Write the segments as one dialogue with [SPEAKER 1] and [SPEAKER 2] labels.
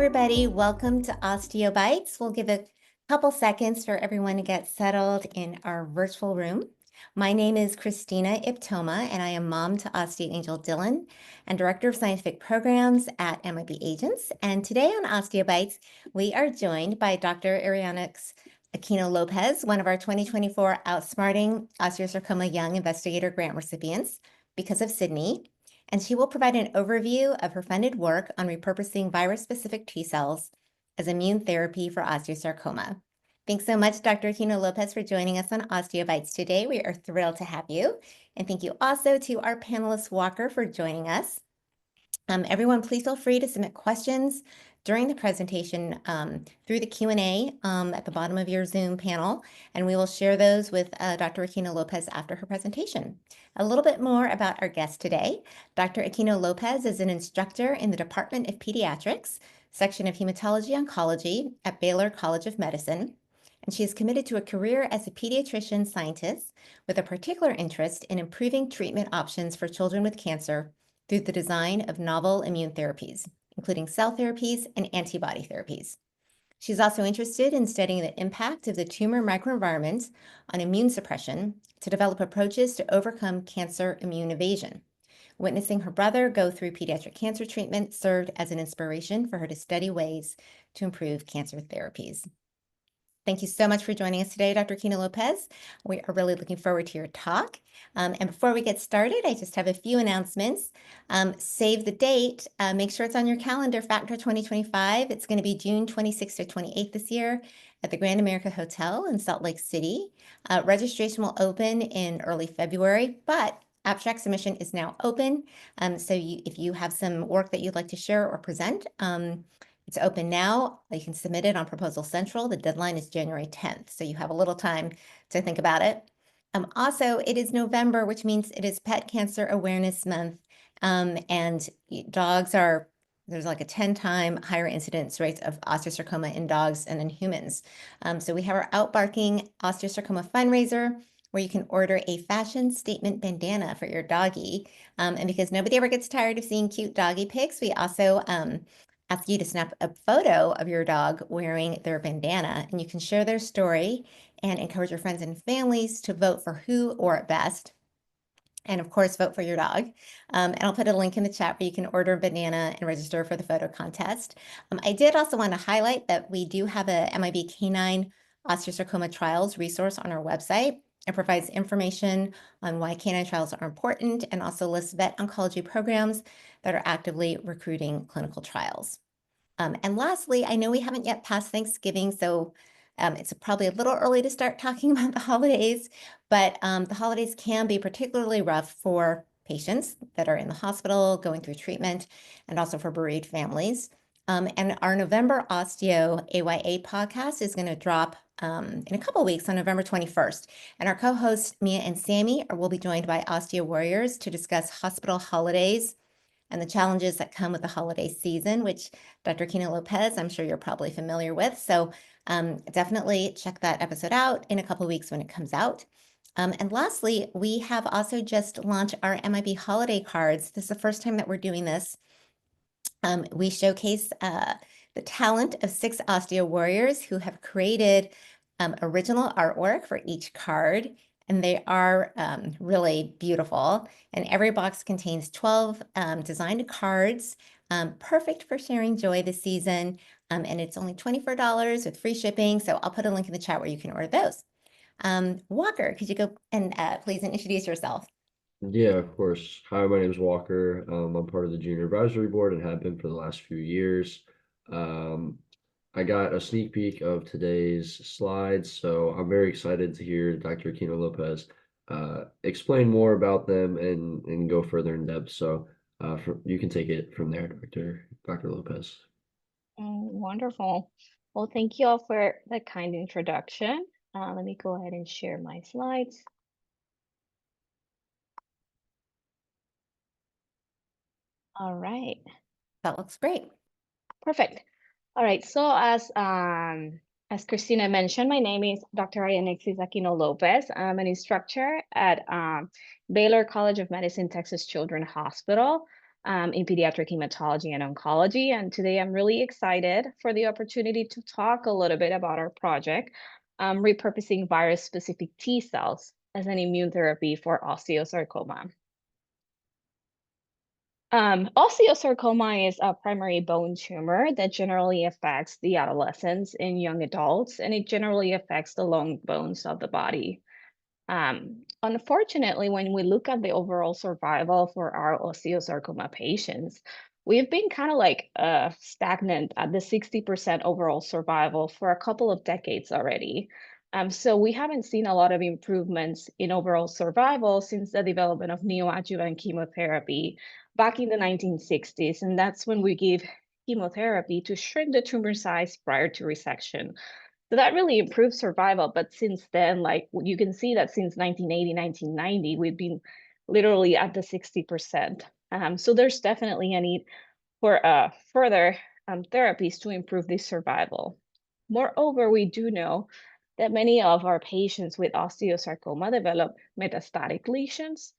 [SPEAKER 1] everybody. Welcome to OsteoBytes. We'll give a couple seconds for everyone to get settled in our virtual room. My name is Christina Iptoma, and I am mom to Osteo Angel Dillon and Director of Scientific Programs at MIB Agents. And today on OsteoBytes, we are joined by Dr. Arianexys Aquino-López, one of our 2024 OutSmarting Osteosarcoma Young Investigator Grant recipients because of Sydney. And she will provide an overview of her funded work on repurposing virus specific T cells as immune therapy for osteosarcoma. Thanks so much, Dr. Aquino-López, for joining us on OsteoBytes today. We are thrilled to have you. And thank you also to our panelist, Walker, for joining us. Everyone, please feel free to submit questions during the presentation through the Q&A at the bottom of your Zoom panel, and we will share those with Dr. Aquino-López after her presentation. A little bit more about our guest today. Dr. Aquino-López is an instructor in the Department of Pediatrics, section of Hematology-Oncology at Baylor College of Medicine, and she is committed to a career as a pediatrician-scientist with a particular interest in improving treatment options for children with cancer through the design of novel immune therapies, including cell therapies and antibody therapies. She's also interested in studying the impact of the tumor microenvironment on immune suppression to develop approaches to overcome cancer immune evasion. Witnessing her brother go through pediatric cancer treatment served as an inspiration for her to study ways to improve cancer therapies. Thank you so much for joining us today, Dr. Aquino-López. We are really looking forward to your talk. And before we get started, I just have a few announcements. Save the date. Make sure it's on your calendar, Factor 2025. It's going to be June 26th to 28th this year at the Grand America Hotel in Salt Lake City. Registration will open in early February, but abstract submission is now open. So if you have some work that you'd like to share or present, it's open now. You can submit it on Proposal Central. The deadline is January 10th, so you have a little time to think about it. Also, it is November, which means it is Pet Cancer Awareness Month, and there's like a 10-time higher incidence rates of osteosarcoma in dogs and in humans. So we have our Outbarking Osteosarcoma fundraiser, where you can order a fashion statement bandana for your doggy. And because nobody ever gets tired of seeing cute doggy pics, we also ask you to snap a photo of your dog wearing their bandana, and you can share their story and encourage your friends and families to vote for who wore it best. And of course, vote for your dog. And I'll put a link in the chat where you can order a banana and register for the photo contest. I did also want to highlight that we do have a MIB Canine Osteosarcoma Trials resource on our website. It provides information on why canine trials are important and also lists vet oncology programs that are actively recruiting clinical trials. And lastly, I know we haven't yet passed Thanksgiving, so it's probably a little early to start talking about the holidays, but the holidays can be particularly rough for patients that are in the hospital going through treatment and also for bereaved families. And our November Osteo AYA podcast is going to drop in a couple of weeks on November 21st. And our co-hosts, Mia and Sammy, will be joined by Osteo Warriors to discuss hospital holidays and the challenges that come with the holiday season, which Dr. Aquino-López, I'm sure you're probably familiar with. So definitely check that episode out in a couple of weeks when it comes out. And lastly, we have also just launched our MIB holiday cards. This is the first time that we're doing this. We showcase the talent of 6 Osteo Warriors who have created original artwork for each card, and they are really beautiful. And every box contains 12 designed cards, perfect for sharing joy this season. And it's only $24 with free shipping. So I'll put a link in the chat where you can order those. Walker, could you go and please introduce yourself?
[SPEAKER 2] Yeah, of course. Hi, my name is Walker. I'm part of the junior advisory board and have been for the last few years. I got a sneak peek of today's slides, so I'm very excited to hear Dr. Aquino-López explain more about them and go further in depth. So you can take it from there, Dr. López.
[SPEAKER 3] Wonderful. Well, thank you all for the kind introduction. Let me go ahead and share my slides. All right.
[SPEAKER 1] That looks great.
[SPEAKER 3] Perfect. All right. So as Christina mentioned, my name is Dr. Arianexys Aquino-López. I'm an instructor at Baylor College of Medicine, Texas Children's Hospital. in pediatric hematology and oncology. And today I'm really excited for the opportunity to talk a little bit about our project, repurposing virus specific T cells as an immune therapy for osteosarcoma. Osteosarcoma is a primary bone tumor that generally affects the adolescents and young adults, and it generally affects the long bones of the body. Unfortunately, when we look at the overall survival for our osteosarcoma patients, we've been kind of like stagnant at the 60% overall survival for a couple of decades already. So we haven't seen a lot of improvements in overall survival since the development of neoadjuvant chemotherapy back in the 1960s. And that's when we give chemotherapy to shrink the tumor size prior to resection. So that really improved survival. But since then, like you can see that since 1980, 1990, we've been literally at the 60%. So there's definitely a need for further therapies to improve this survival. Moreover, we do know that many of our patients with osteosarcoma develop metastatic lesions.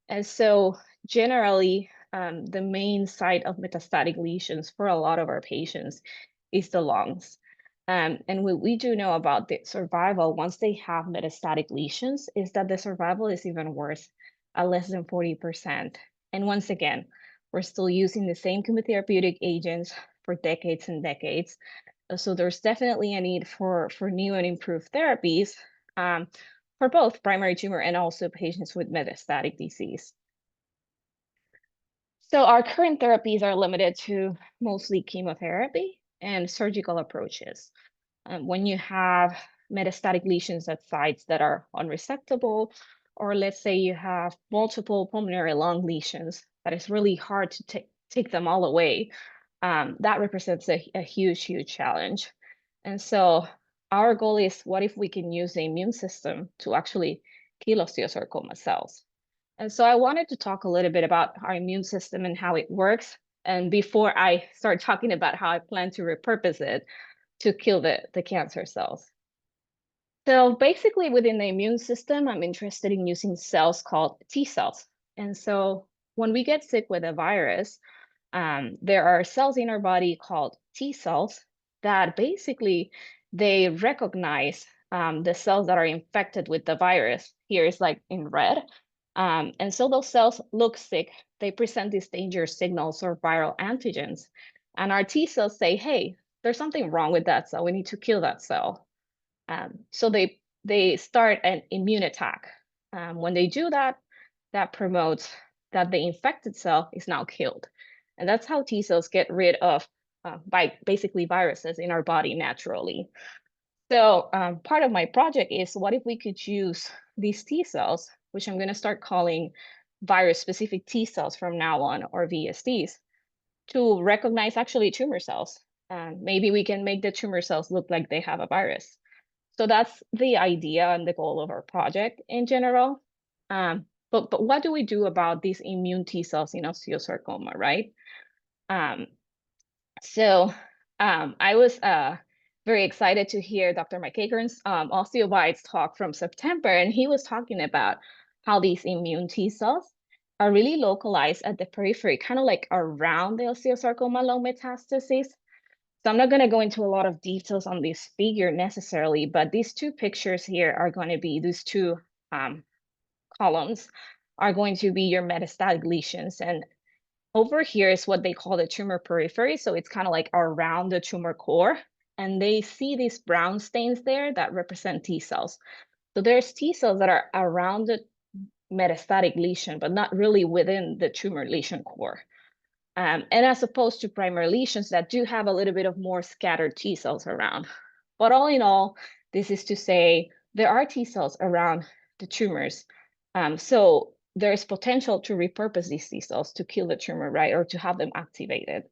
[SPEAKER 3] And so generally, the main site of metastatic lesions for a lot of our patients is the lungs. And what we do know about the survival once they have metastatic lesions is that the survival is even worse at less than 40%. And once again, we're still using the same chemotherapeutic agents for decades and decades. So there's definitely a need for new and improved therapies for both primary tumor and also patients with metastatic disease. So our current therapies are limited to mostly chemotherapy and surgical approaches. When you have metastatic lesions at sites that are unresectable, or let's say you have multiple pulmonary lung lesions, that is really hard to take them all away. That represents a huge, huge challenge. And so our goal is, what if we can use the immune system to actually kill osteosarcoma cells? And so I wanted to talk a little bit about our immune system and how it works. And before I start talking about how I plan to repurpose it to kill the cancer cells. So basically within the immune system, I'm interested in using cells called T cells. And so when we get sick with a virus, there are cells in our body called T cells that basically they recognize the cells that are infected with the virus. Here is like in red. And so those cells look sick. They present these danger signals or viral antigens. And our T cells say, hey, there's something wrong with that cell. We need to kill that cell. So they start an immune attack. When they do that, that promotes that the infected cell is now killed. And that's how T cells get rid of by basically viruses in our body naturally. So part of my project is, what if we could use these T cells, which I'm going to start calling virus-specific T cells from now on, or VSTs, to recognize actually tumor cells. Maybe we can make the tumor cells look like they have a virus. So that's the idea and the goal of our project in general. But what do we do about these immune T cells in osteosarcoma, right? I was very excited to hear Dr. McEachern's OsteoBites talk from September, and he was talking about how these immune T cells are really localized at the periphery, kind of like around the osteosarcoma lung metastasis. So I'm not going to go into a lot of details on this figure necessarily, but these two pictures here are going to be, these two columns are going to be your metastatic lesions. And over here is what they call the tumor periphery. So it's kind of like around the tumor core. And they see these brown stains there that represent T cells. So there's T cells that are around the metastatic lesion, but not really within the tumor lesion core. And as opposed to primary lesions that do have a little bit of more scattered T cells around. But all in all, this is to say there are T cells around the tumors. So there is potential to repurpose these T cells to kill the tumor, right, or to have them activated.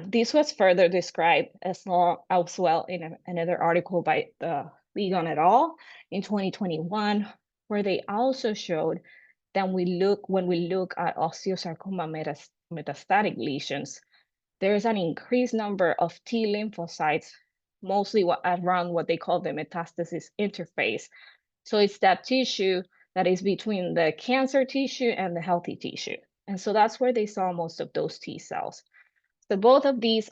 [SPEAKER 3] This was further described as well in another article by Ligon et al. In 2021, where they also showed that when we look at osteosarcoma metastatic lesions, there's an increased number of T lymphocytes, mostly around what they call the metastasis interface. So it's that tissue that is between the cancer tissue and the healthy tissue. And so that's where they saw most of those T cells. So both of these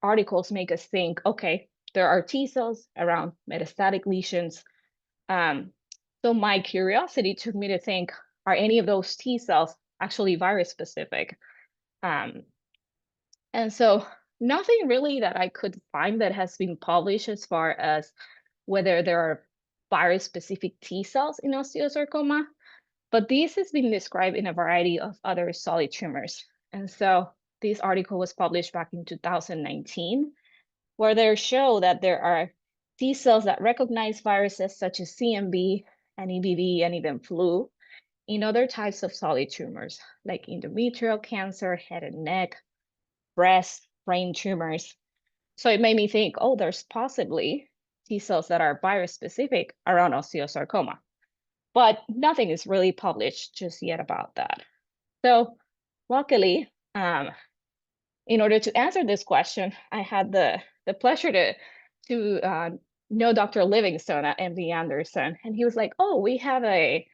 [SPEAKER 3] articles make us think, okay, there are T cells around metastatic lesions. So my curiosity took me to think, are any of those T cells actually virus specific? And so nothing really that I could find that has been published as far as whether there are virus specific T cells in osteosarcoma, but this has been described in a variety of other solid tumors. And so this article was published back in 2019, where they show that there are T cells that recognize viruses such as CMV and EBV and even flu in other types of solid tumors, like endometrial cancer, head and neck, breast, brain tumors. So it made me think, oh, there's possibly T cells that are virus specific around osteosarcoma. But nothing is really published just yet about that. So luckily, in order to answer this question, I had the pleasure to know Dr. Livingstone at MD Anderson. And he was like, oh, we have a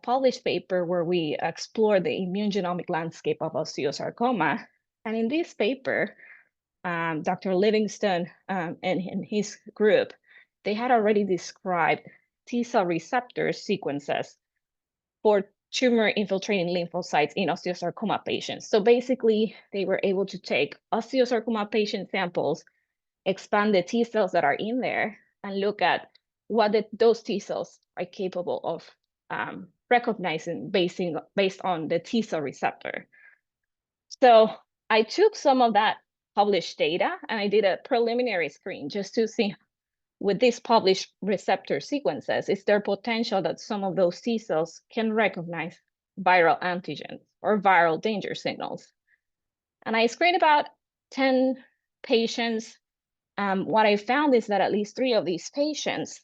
[SPEAKER 3] published paper where we explore the immune genomic landscape of osteosarcoma. And in this paper, Dr. Livingstone and his group, they had already described T cell receptor sequences for tumor infiltrating lymphocytes in osteosarcoma patients. So basically, they were able to take osteosarcoma patient samples, expand the T cells that are in there, and look at what those T cells are capable of recognizing based on the T cell receptor. So I took some of that published data and I did a preliminary screen just to see with these published receptor sequences, is there potential that some of those T cells can recognize viral antigens or viral danger signals? And I screened about 10 patients. What I found is that at least 3 of these patients,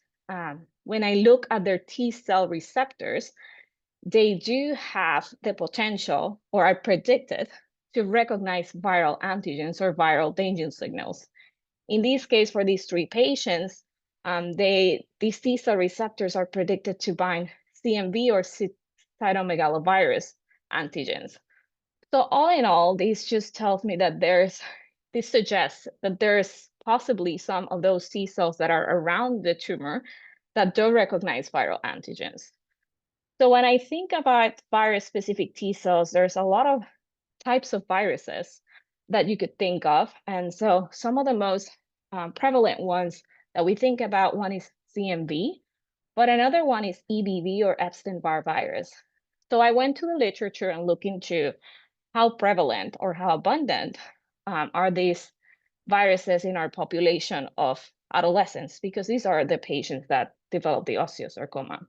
[SPEAKER 3] when I look at their T cell receptors, they do have the potential or are predicted to recognize viral antigens or viral danger signals. In this case, for these 3 patients, these T cell receptors are predicted to bind CMV or cytomegalovirus antigens. So all in all, this just tells me that this suggests that there's possibly some of those T cells that are around the tumor that don't recognize viral antigens. So when I think about virus-specific T cells, there's a lot of types of viruses that you could think of. And so some of the most prevalent ones that we think about, one is CMV, but another one is EBV or Epstein-Barr virus. So I went to the literature and looked into how prevalent or how abundant are these viruses in our population of adolescents, because these are the patients that develop the osteosarcoma.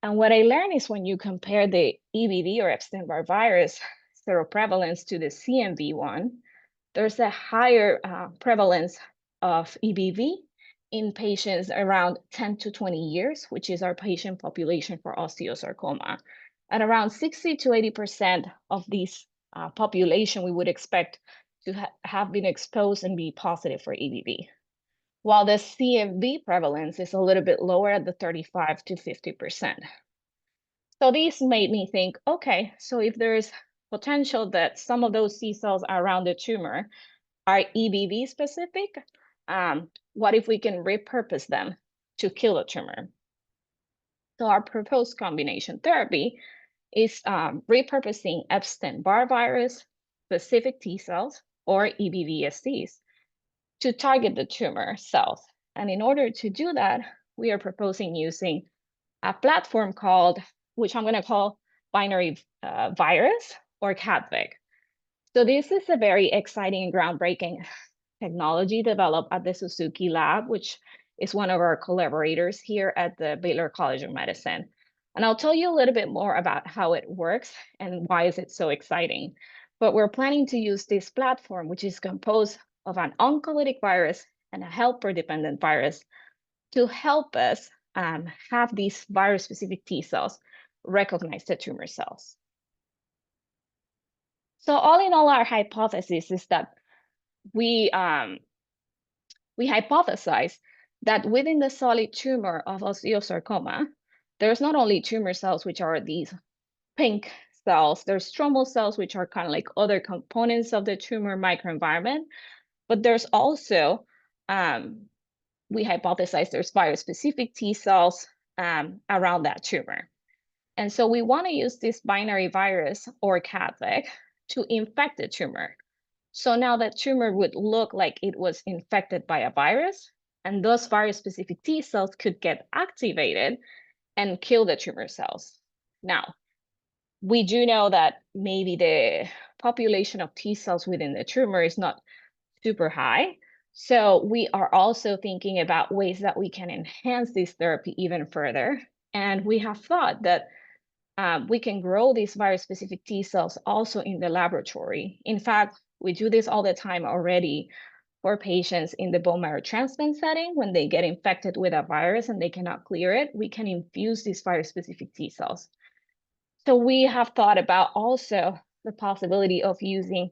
[SPEAKER 3] And what I learned is when you compare the EBV or Epstein-Barr virus seroprevalence to the CMV one, there's a higher prevalence of EBV in patients around 10 to 20 years, which is our patient population for osteosarcoma. And around 60 to 80% of these population we would expect to have been exposed and be positive for EBV. While the CMV prevalence is a little bit lower at the 35 to 50%. So these made me think, okay, so if there's potential that some of those T cells around the tumor are EBV specific, what if we can repurpose them to kill a tumor? So our proposed combination therapy is repurposing Epstein-Barr virus specific T cells or EBVSTs to target the tumor cells. And in order to do that, we are proposing using a platform called, which I'm going to call binary virus or CADVIC. So this is a very exciting and groundbreaking technology developed at the Suzuki lab, which is one of our collaborators here at the Baylor College of Medicine. And I'll tell you a little bit more about how it works and why is it so exciting. But we're planning to use this platform, which is composed of an oncolytic virus and a helper-dependent virus, to help us have these virus-specific T cells recognize the tumor cells. So all in all, our hypothesis is that we hypothesize that within the solid tumor of osteosarcoma, there's not only tumor cells, which are these pink cells. There's stromal cells, which are kind of like other components of the tumor microenvironment. But there's also, we hypothesize there's virus-specific T cells around that tumor. And so we want to use this binary virus or CADVEC to infect the tumor. So now that tumor would look like it was infected by a virus, and those virus-specific T cells could get activated and kill the tumor cells. Now, we do know that maybe the population of T cells within the tumor is not super high. So we are also thinking about ways that we can enhance this therapy even further. And we have thought that we can grow these virus-specific T cells also in the laboratory. In fact, we do this all the time already for patients in the bone marrow transplant setting. When they get infected with a virus and they cannot clear it, we can infuse these virus-specific T cells. So we have thought about also the possibility of using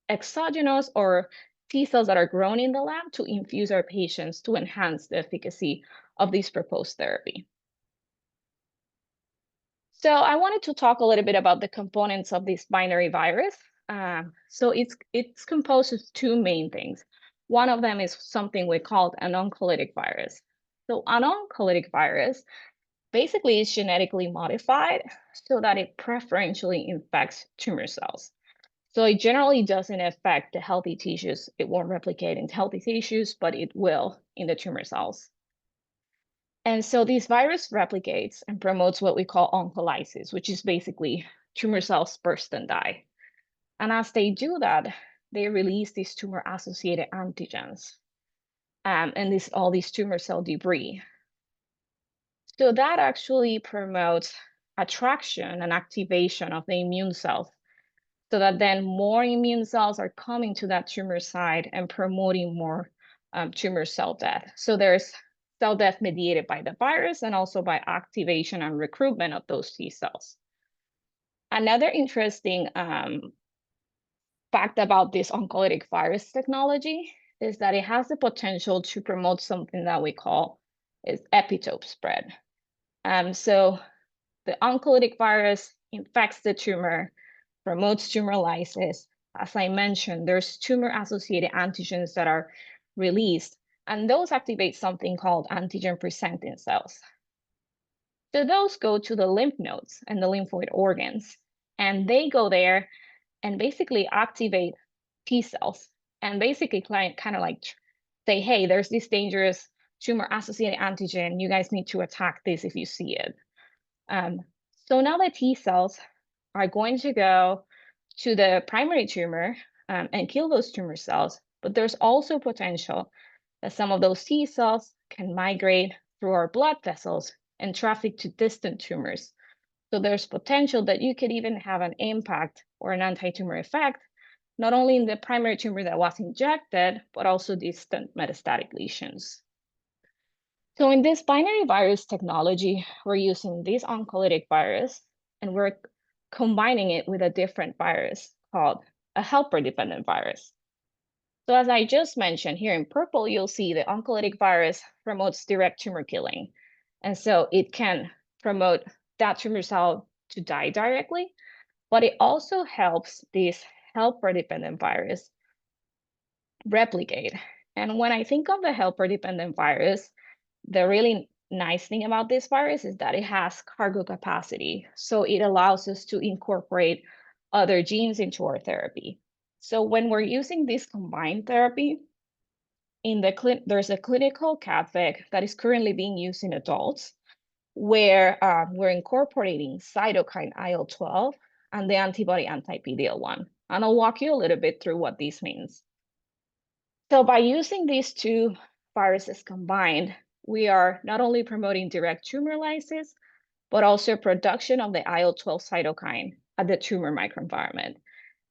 [SPEAKER 3] exogenous or T cells that are grown in the lab to infuse our patients to enhance the efficacy of this proposed therapy. So I wanted to talk a little bit about the components of this binary virus. So it's composed of two main things. One of them is something we call an oncolytic virus. So an oncolytic virus basically is genetically modified so that it preferentially infects tumor cells. So it generally doesn't affect the healthy tissues. It won't replicate in healthy tissues, but it will in the tumor cells. And so this virus replicates and promotes what we call oncolysis, which is basically tumor cells burst and die. And as they do that, they release these tumor-associated antigens and all these tumor cell debris. So that actually promotes attraction and activation of the immune cells, so that then more immune cells are coming to that tumor site and promoting more tumor cell death. So there's cell death mediated by the virus and also by activation and recruitment of those T cells. Another interesting fact about this oncolytic virus technology is that it has the potential to promote something that we call is epitope spread. So the oncolytic virus infects the tumor, promotes tumor lysis. As I mentioned, there's tumor-associated antigens that are released, and those activate something called antigen-presenting cells. So those go to the lymph nodes and the lymphoid organs, and they go there and basically activate T cells, and basically kind of like say, hey, there's this dangerous tumor-associated antigen. You guys need to attack this if you see it. So now the T cells are going to go to the primary tumor and kill those tumor cells, but there's also potential that some of those T cells can migrate through our blood vessels and traffic to distant tumors. So there's potential that you could even have an impact or an anti-tumor effect, not only in the primary tumor that was injected, but also distant metastatic lesions. So in this binary virus technology, we're using this oncolytic virus, and we're combining it with a different virus called a helper-dependent virus. So as I just mentioned, here in purple, you'll see the oncolytic virus promotes direct tumor killing. And so it can promote that tumor cell to die directly, but it also helps this helper-dependent virus replicate. And when I think of the helper-dependent virus, the really nice thing about this virus is that it has cargo capacity. So it allows us to incorporate other genes into our therapy. So when we're using this combined therapy, there's a clinical CADVEC that is currently being used in adults, where we're incorporating cytokine IL-12 and the antibody anti-PD-L1. And I'll walk you a little bit through what this means. So by using these two viruses combined, we are not only promoting direct tumor lysis, but also production of the IL-12 cytokine at the tumor microenvironment.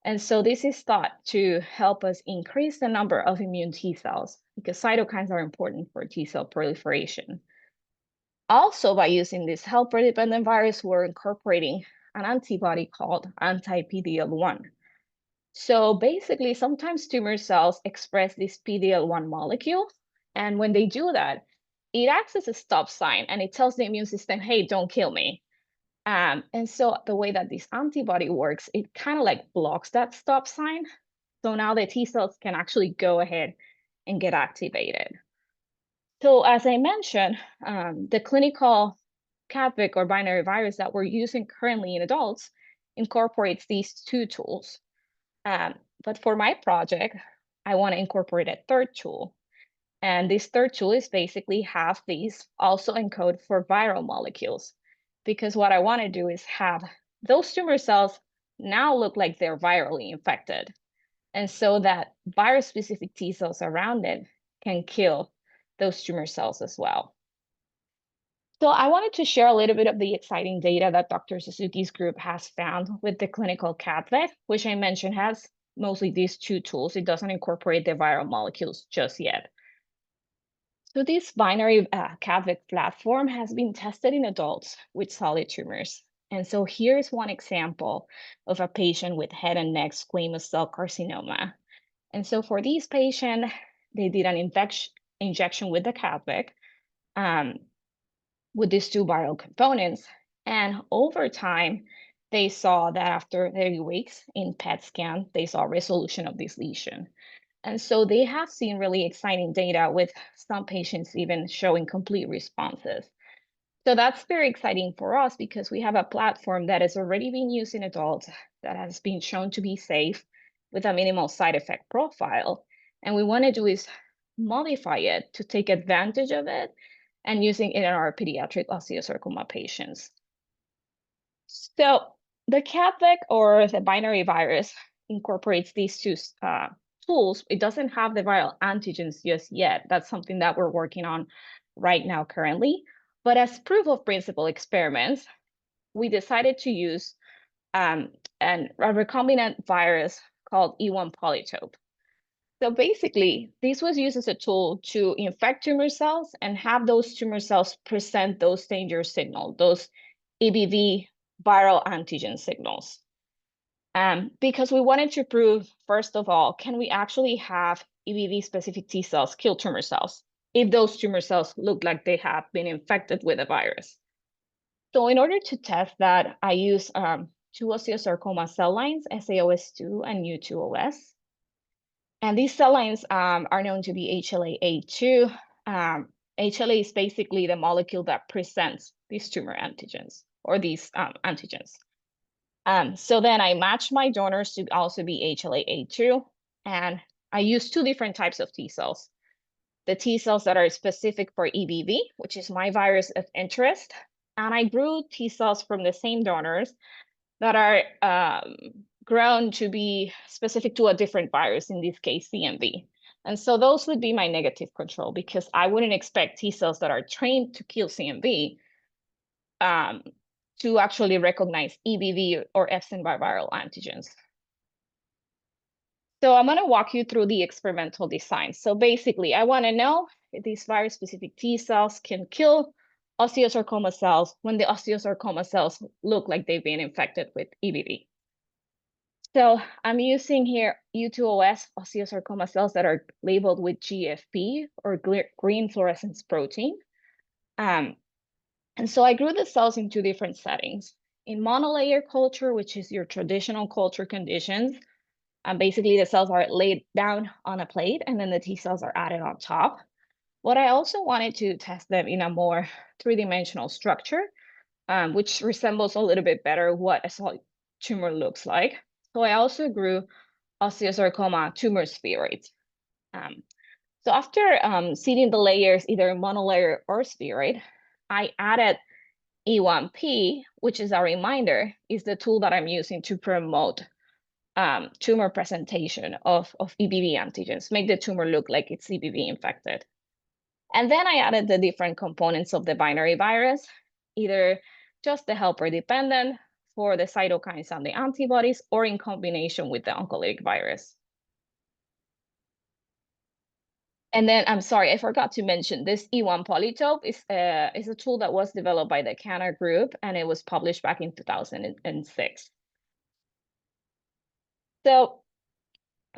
[SPEAKER 3] And so this is thought to help us increase the number of immune T cells, because cytokines are important for T cell proliferation. Also, by using this helper-dependent virus, we're incorporating an antibody called anti-PD-L1. So basically, sometimes tumor cells express this PD-L1 molecule, and when they do that, it acts as a stop sign, and it tells the immune system, hey, don't kill me. And so the way that this antibody works, it kind of like blocks that stop sign. So now the T cells can actually go ahead and get activated. So as I mentioned, the clinical CADVIC or binary virus that we're using currently in adults incorporates these two tools. But for my project, I want to incorporate a third tool. And this third tool is basically have these also encode for viral molecules. Because what I want to do is have those tumor cells now look like they're virally infected. And so that virus-specific T cells around it can kill those tumor cells as well. So I wanted to share a little bit of the exciting data that Dr. Suzuki's group has found with the clinical CADVIC, which I mentioned has mostly these two tools. It doesn't incorporate the viral molecules just yet. So this binary CADVIC platform has been tested in adults with solid tumors. And so here's one example of a patient with head and neck squamous cell carcinoma. And so for these patients, they did an injection with the CADVIC with these two viral components. And over time, they saw that after 30 weeks in PET scan, they saw resolution of this lesion. And so they have seen really exciting data with some patients even showing complete responses. So that's very exciting for us because we have a platform that is already being used in adults that has been shown to be safe with a minimal side effect profile. And we want to do is modify it to take advantage of it and using it in our pediatric osteosarcoma patients. So the CADVIC or the binary virus incorporates these two tools. It doesn't have the viral antigens just yet. That's something that we're working on right now currently. But as proof of principle experiments, we decided to use a recombinant virus called E1 polytope. So basically, this was used as a tool to infect tumor cells and have those tumor cells present those danger signals, those EBV viral antigen signals. Because we wanted to prove, first of all, can we actually have EBV-specific T cells kill tumor cells if those tumor cells look like they have been infected with a virus? So in order to test that, I use two osteosarcoma cell lines, SAOS2 and U2OS. And these cell lines are known to be HLA-A2. HLA is basically the molecule that presents these tumor antigens or these antigens. So then I match my donors to also be HLA-A2, and I use two different types of T cells. The T cells that are specific for EBV, which is my virus of interest, and I grew T cells from the same donors that are grown to be specific to a different virus, in this case, CMV. And so those would be my negative control because I wouldn't expect T cells that are trained to kill CMV to actually recognize EBV or Epstein-Barr viral antigens. So I'm going to walk you through the experimental design. So basically, I want to know if these virus-specific T cells can kill osteosarcoma cells when the osteosarcoma cells look like they've been infected with EBV. So I'm using here U2OS osteosarcoma cells that are labeled with GFP or green fluorescence protein. And so I grew the cells in two different settings. In monolayer culture, which is your traditional culture conditions, basically the cells are laid down on a plate and then the T cells are added on top. What I also wanted to test them in a more three-dimensional structure, which resembles a little bit better what a solid tumor looks like. So I also grew osteosarcoma tumor spheroids. So after seeding the layers, either monolayer or spheroid, I added E1P, which is a reminder, is the tool that I'm using to promote tumor presentation of EBV antigens, make the tumor look like it's EBV infected. And then I added the different components of the binary virus, either just the helper dependent for the cytokines and the antibodies, or in combination with the oncolytic virus. And then, I'm sorry, I forgot to mention, this E1 polytope is a tool that was developed by the Canner Group, and it was published back in 2006. So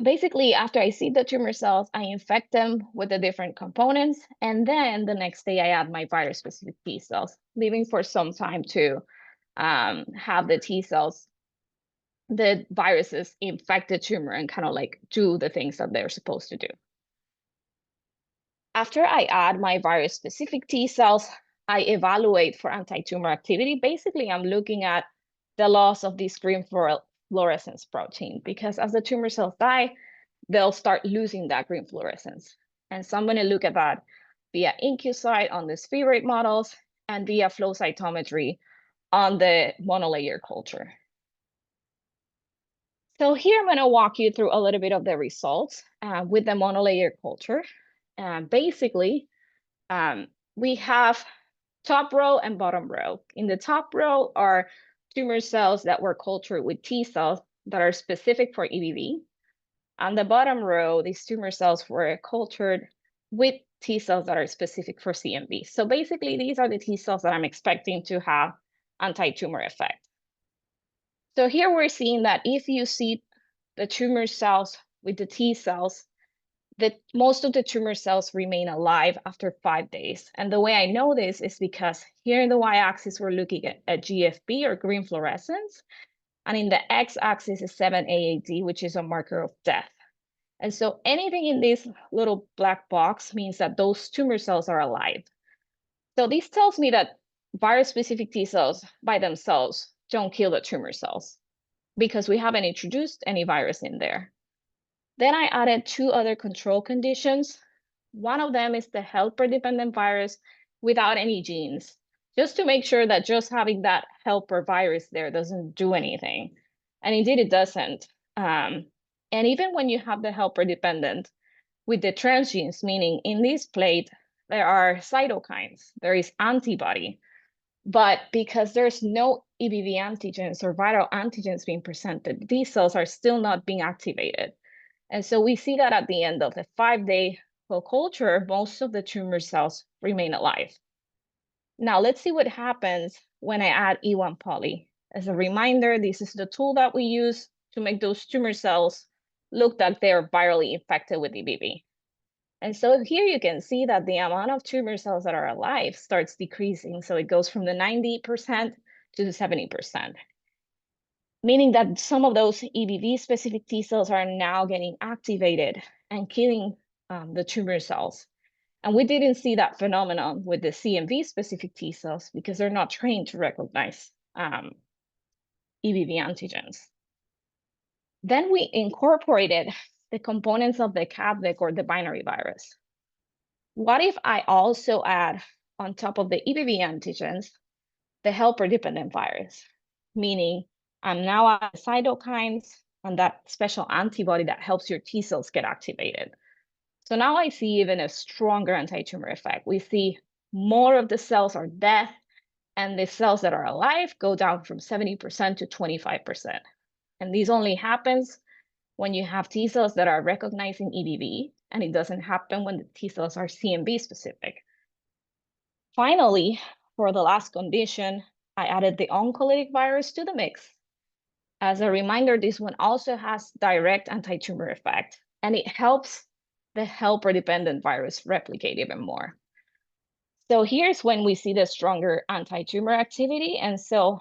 [SPEAKER 3] basically, after I seed the tumor cells, I infect them with the different components, and then the next day I add my virus-specific T cells, leaving for some time to have the T cells, the viruses infect the tumor and kind of like do the things that they're supposed to do. After I add my virus-specific T cells, I evaluate for anti-tumor activity. Basically, I'm looking at the loss of this green fluorescence protein, because as the tumor cells die, they'll start losing that green fluorescence. And so I'm going to look at that via InQSight on the spheroid models and via flow cytometry on the monolayer culture. So here I'm going to walk you through a little bit of the results with the monolayer culture. Basically, we have top row and bottom row. In the top row are tumor cells that were cultured with T cells that are specific for EBV. On the bottom row, these tumor cells were cultured with T cells that are specific for CMV. So basically, these are the T cells that I'm expecting to have anti-tumor effect. So here we're seeing that if you see the tumor cells with the T cells, most of the tumor cells remain alive after 5 days. And the way I know this is because here in the y-axis, we're looking at GFP or green fluorescence. And in the x-axis is 7-AAD, which is a marker of death. And so anything in this little black box means that those tumor cells are alive. So this tells me that virus-specific T cells by themselves don't kill the tumor cells because we haven't introduced any virus in there. Then I added 2 other control conditions. One of them is the helper-dependent virus without any genes, just to make sure that just having that helper virus there doesn't do anything. And indeed, it doesn't. And even when you have the helper-dependent with the transgenes, meaning in this plate, there are cytokines, there is antibody, but because there's no EBV antigens or viral antigens being presented, these cells are still not being activated. And so we see that at the end of the 5-day culture, most of the tumor cells remain alive. Now let's see what happens when I add E1 poly. As a reminder, this is the tool that we use to make those tumor cells look like they're virally infected with EBV. And so here you can see that the amount of tumor cells that are alive starts decreasing. So it goes from the 90% to the 70%. Meaning that some of those EBV-specific T cells are now getting activated and killing the tumor cells. And we didn't see that phenomenon with the CMV-specific T cells because they're not trained to recognize EBV antigens. Then we incorporated the components of the CADVEC or the binary virus. What if I also add on top of the EBV antigens, the helper-dependent virus, meaning I'm now adding cytokines and that special antibody that helps your T cells get activated. So now I see even a stronger anti-tumor effect. We see more of the cells are dead, and the cells that are alive go down from 70% to 25%. And this only happens when you have T cells that are recognizing EBV, and it doesn't happen when the T cells are CMV specific. Finally, for the last condition, I added the oncolytic virus to the mix. As a reminder, this one also has direct anti-tumor effect, and it helps the helper-dependent virus replicate even more. So here's when we see the stronger anti-tumor activity. And so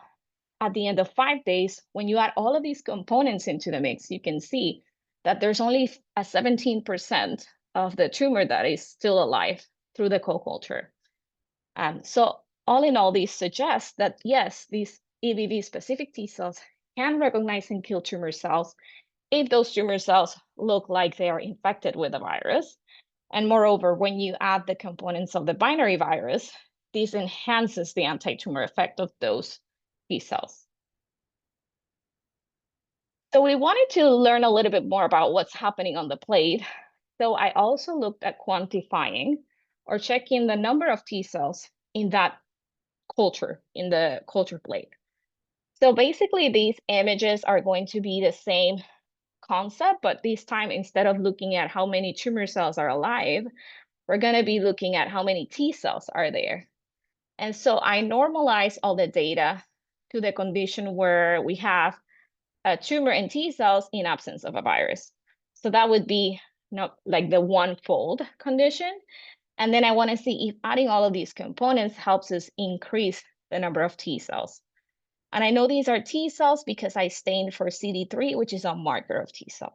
[SPEAKER 3] at the end of 5 days, when you add all of these components into the mix, you can see that there's only a 17% of the tumor that is still alive through the co-culture. So all in all, these suggest that, yes, these EBV-specific T cells can recognize and kill tumor cells if those tumor cells look like they are infected with the virus. And moreover, when you add the components of the binary virus, this enhances the anti-tumor effect of those T cells. So we wanted to learn a little bit more about what's happening on the plate. So I also looked at quantifying or checking the number of T cells in that culture, in the culture plate. So basically, these images are going to be the same concept, but this time, instead of looking at how many tumor cells are alive, we're going to be looking at how many T cells are there. And so I normalize all the data to the condition where we have a tumor and T cells in absence of a virus. So that would be like the one-fold condition. And then I want to see if adding all of these components helps us increase the number of T cells. And I know these are T cells because I stained for CD3, which is a marker of T cells.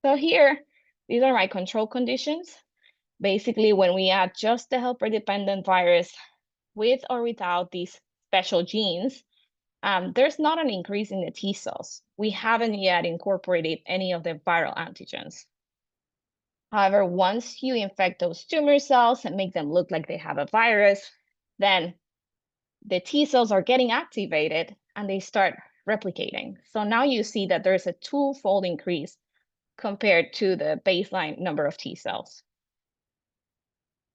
[SPEAKER 3] So here, these are my control conditions. Basically, when we add just the helper-dependent virus with or without these special genes, there's not an increase in the T cells. We haven't yet incorporated any of the viral antigens. However, once you infect those tumor cells and make them look like they have a virus, then the T cells are getting activated and they start replicating. So now you see that there's a twofold increase compared to the baseline number of T cells.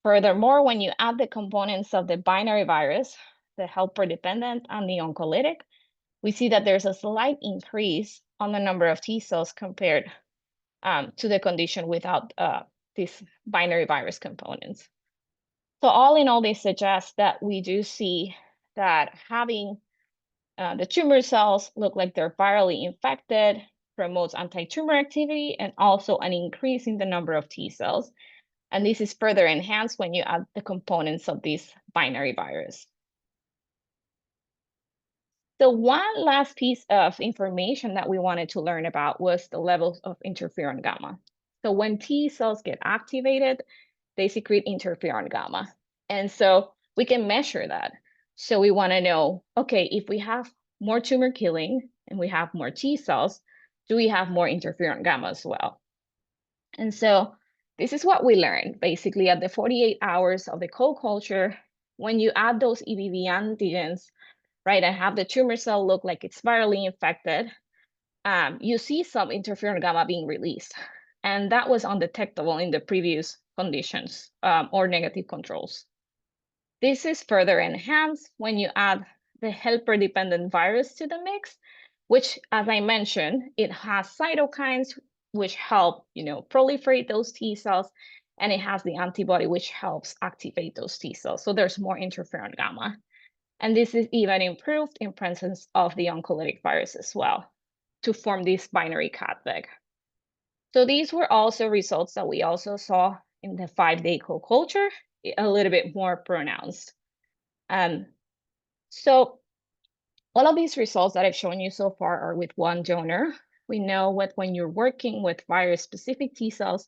[SPEAKER 3] Furthermore, when you add the components of the binary virus, the helper-dependent and the oncolytic, we see that there's a slight increase on the number of T cells compared to the condition without these binary virus components. So all in all, this suggests that we do see that having the tumor cells look like they're virally infected promotes anti-tumor activity and also an increase in the number of T cells. And this is further enhanced when you add the components of this binary virus. So one last piece of information that we wanted to learn about was the levels of interferon gamma. So when T cells get activated, they secrete interferon gamma. And so we can measure that. So we want to know, okay, if we have more tumor killing and we have more T cells, do we have more interferon gamma as well? And so this is what we learned. Basically, at the 48 hours of the co-culture, when you add those EBV antigens, right, and have the tumor cell look like it's virally infected, you see some interferon gamma being released. And that was undetectable in the previous conditions or negative controls. This is further enhanced when you add the helper-dependent virus to the mix, which, as I mentioned, it has cytokines which help, proliferate those T cells, and it has the antibody which helps activate those T cells. So there's more interferon gamma. And this is even improved in presence of the oncolytic virus as well to form this binary CADVEG. So these were also results that we also saw in the 5-day co-culture, a little bit more pronounced. So all of these results that I've shown you so far are with one donor. We know that when you're working with virus-specific T cells,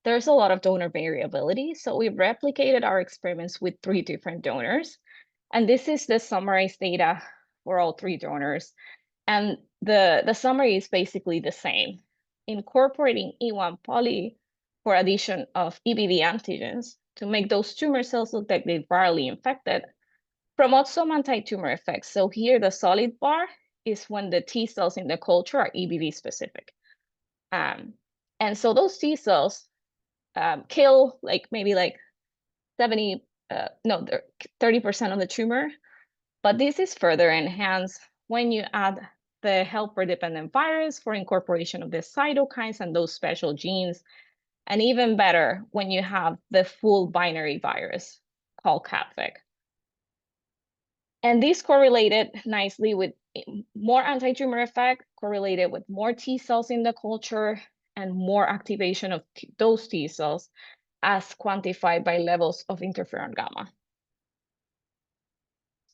[SPEAKER 3] there's a lot of donor variability. So we've replicated our experiments with 3 different donors. And this is the summarized data for all 3 donors. And the summary is basically the same. Incorporating E1 poly for addition of EBV antigens to make those tumor cells look like they're virally infected promotes some anti-tumor effects. So here the solid bar is when the T cells in the culture are EBV specific. And so those T cells kill maybe 30% of the tumor, but this is further enhanced when you add the helper-dependent virus for incorporation of the cytokines and those special genes, and even better when you have the full binary virus called CADVEG. And this correlated nicely with more anti-tumor effect, correlated with more T cells in the culture, and more activation of those T cells as quantified by levels of interferon gamma.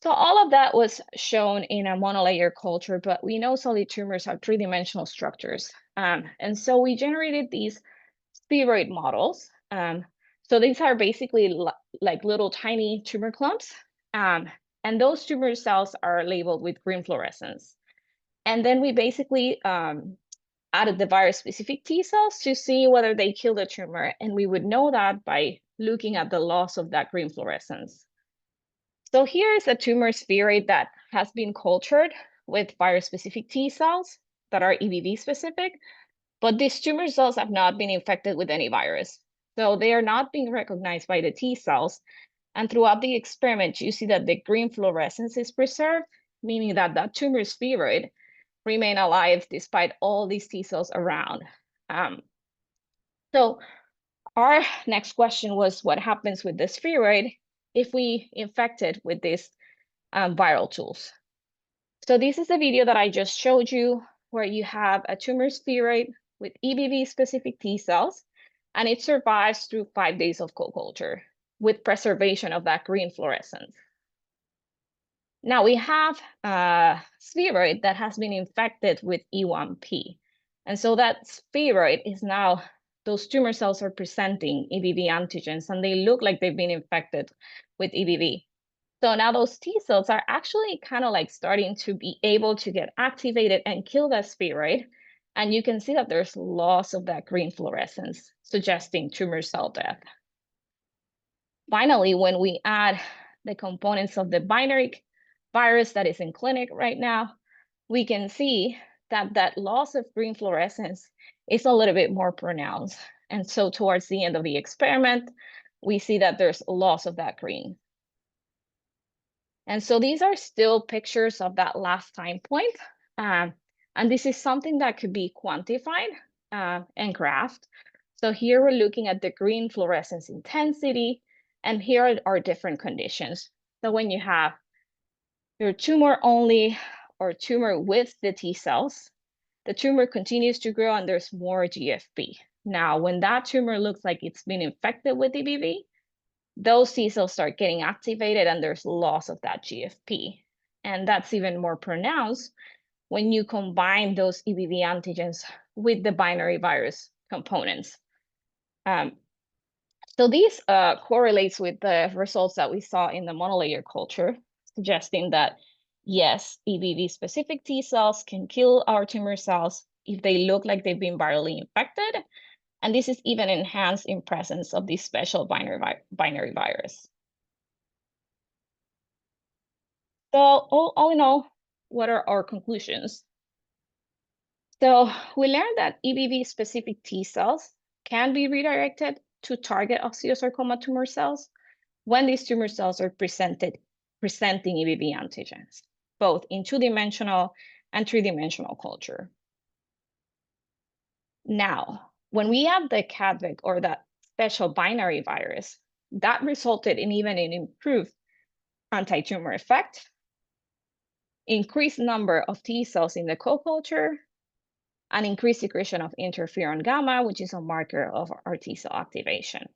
[SPEAKER 3] So all of that was shown in a monolayer culture, but we know solid tumors are 3-dimensional structures. And so we generated these spheroid models. So these are basically like little tiny tumor clumps. And those tumor cells are labeled with green fluorescence. And then we basically added the virus-specific T cells to see whether they kill the tumor. And we would know that by looking at the loss of that green fluorescence. So here is a tumor spheroid that has been cultured with virus-specific T cells that are EBV specific, but these tumor cells have not been infected with any virus. So they are not being recognized by the T cells. And throughout the experiment, you see that the green fluorescence is preserved, meaning that that tumor spheroid remain alive despite all these T cells around. So our next question was, what happens with the spheroid if we infect it with these viral tools? So this is a video that I just showed you where you have a tumor spheroid with EBV-specific T cells, and it survives through 5 days of co-culture with preservation of that green fluorescence. Now we have a spheroid that has been infected with E1P. And so that spheroid is now, those tumor cells are presenting EBV antigens and they look like they've been infected with EBV. So now those T cells are actually kind of like starting to be able to get activated and kill that spheroid. And you can see that there's loss of that green fluorescence, suggesting tumor cell death. Finally, when we add the components of the binary virus that is in clinic right now, we can see that that loss of green fluorescence is a little bit more pronounced. And so towards the end of the experiment, we see that there's a loss of that green. And so these are still pictures of that last time point. And this is something that could be quantified and graphed. So here we're looking at the green fluorescence intensity, and here are different conditions. So when you have your tumor only or tumor with the T cells, the tumor continues to grow and there's more GFP. Now, when that tumor looks like it's been infected with EBV, those T cells start getting activated and there's loss of that GFP. And that's even more pronounced when you combine those EBV antigens with the binary virus components. So these correlates with the results that we saw in the monolayer culture, suggesting that yes, EBV-specific T cells can kill our tumor cells if they look like they've been virally infected. And this is even enhanced in presence of this special binary virus. So all in all, what are our conclusions? So we learned that EBV-specific T cells can be redirected to target osteosarcoma tumor cells when these tumor cells are presenting EBV antigens, both in two-dimensional and three-dimensional culture. Now, when we have the CADVIC or that special binary virus, that resulted in even an improved anti-tumor effect, increased number of T cells in the co-culture, and increased secretion of interferon gamma, which is a marker of our T cell activation.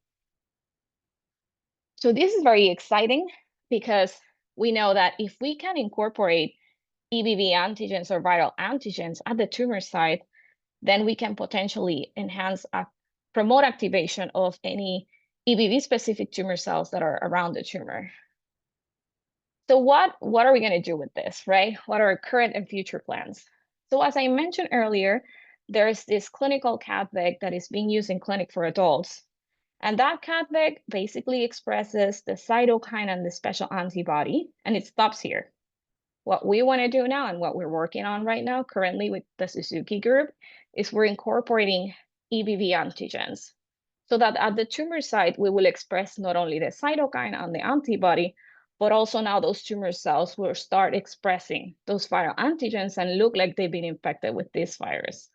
[SPEAKER 3] So this is very exciting because we know that if we can incorporate EBV antigens or viral antigens at the tumor site, then we can potentially enhance, promote activation of any EBV-specific tumor cells that are around the tumor. So what are we going to do with this, right? What are our current and future plans? So as I mentioned earlier, there's this clinical CADVIC that is being used in clinic for adults. And that CADVIC basically expresses the cytokine and the special antibody, and it stops here. What we want to do now and what we're working on right now currently with the Suzuki group is we're incorporating EBV antigens so that at the tumor site, we will express not only the cytokine and the antibody, but also now those tumor cells will start expressing those viral antigens and look like they've been infected with this virus.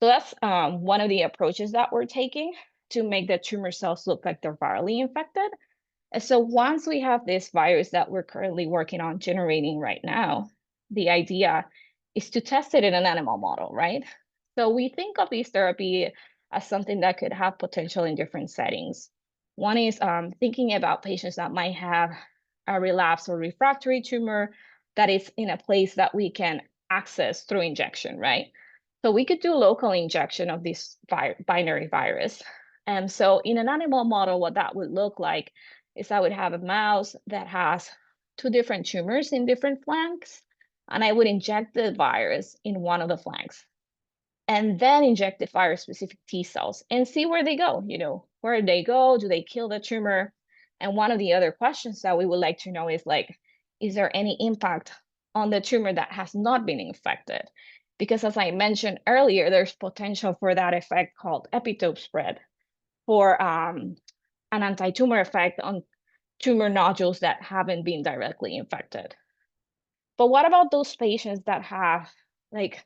[SPEAKER 3] So that's one of the approaches that we're taking to make the tumor cells look like they're virally infected. And so once we have this virus that we're currently working on generating right now, the idea is to test it in an animal model, right? So we think of this therapy as something that could have potential in different settings. One is thinking about patients that might have a relapse or refractory tumor that is in a place that we can access through injection, right? So we could do local injection of this binary virus. And so in an animal model, what that would look like is I would have a mouse that has two different tumors in different flanks, and I would inject the virus in one of the flanks, and then inject the virus-specific T cells and see where they go. Where they go? Do they kill the tumor? And one of the other questions that we would like to know is like, is there any impact on the tumor that has not been infected? Because as I mentioned earlier, there's potential for that effect called epitope spread for an anti-tumor effect on tumor nodules that haven't been directly infected. But what about those patients that have like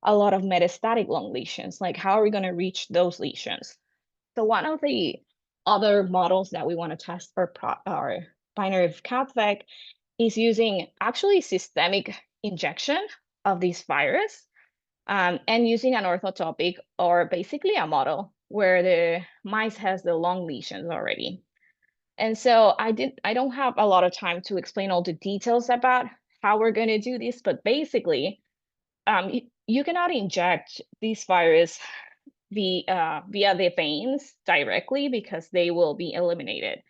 [SPEAKER 3] a lot of metastatic lung lesions? Like, how are we going to reach those lesions? So one of the other models that we want to test for our binary CADVIC is using actually systemic injection of this virus and using an orthotopic or basically a model where the mice has the lung lesions already. And so I don't have a lot of time to explain all the details about how we're going to do this, but basically, you cannot inject these virus via the veins directly because they will be eliminated.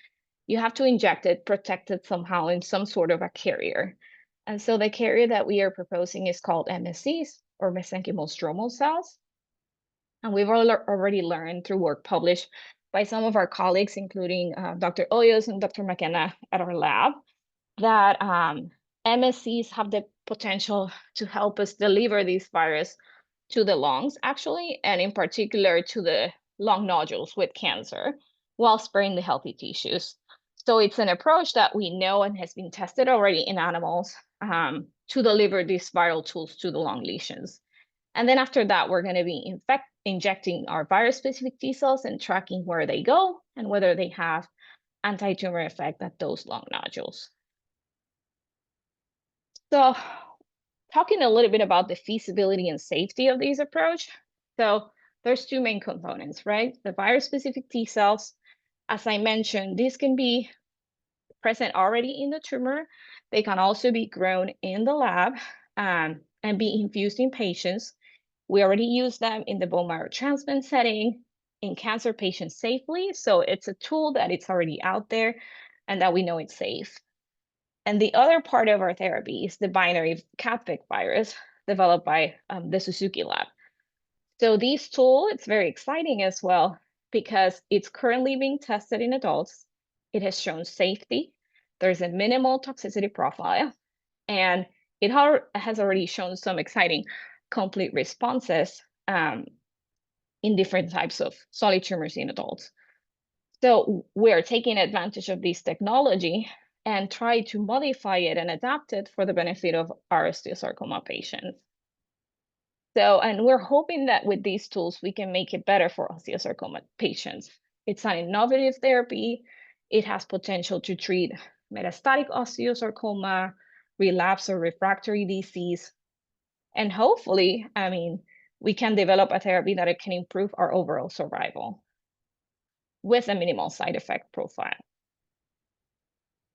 [SPEAKER 3] You have to inject it, protect it somehow in some sort of a carrier. And so the carrier that we are proposing is called MSCs, or mesenchymal stromal cells. And we've already learned through work published by some of our colleagues, including Dr. Hoyos and Dr. McKenna at our lab, that MSCs have the potential to help us deliver these virus to the lungs, actually, and in particular to the lung nodules with cancer, while sparing the healthy tissues. So it's an approach that we know and has been tested already in animals to deliver these viral tools to the lung lesions. And then after that, we're going to be injecting our virus-specific T cells and tracking where they go and whether they have anti-tumor effect at those lung nodules. So talking a little bit about the feasibility and safety of this approach. So there's two main components, right? The virus-specific T cells, as I mentioned, these can be present already in the tumor. They can also be grown in the lab and be infused in patients. We already use them in the bone marrow transplant setting, in cancer patients safely. So it's a tool that it's already out there and that we know it's safe. And the other part of our therapy is the binary capsid virus developed by the Suzuki lab. So this tool, it's very exciting as well because it's currently being tested in adults. It has shown safety. There's a minimal toxicity profile, and it has already shown some exciting complete responses in different types of solid tumors in adults. So we're taking advantage of this technology and try to modify it and adapt it for the benefit of our osteosarcoma patients. So, and we're hoping that with these tools, we can make it better for osteosarcoma patients. It's an innovative therapy. It has potential to treat metastatic osteosarcoma, relapse or refractory disease. And hopefully, I mean, we can develop a therapy that it can improve our overall survival with a minimal side effect profile.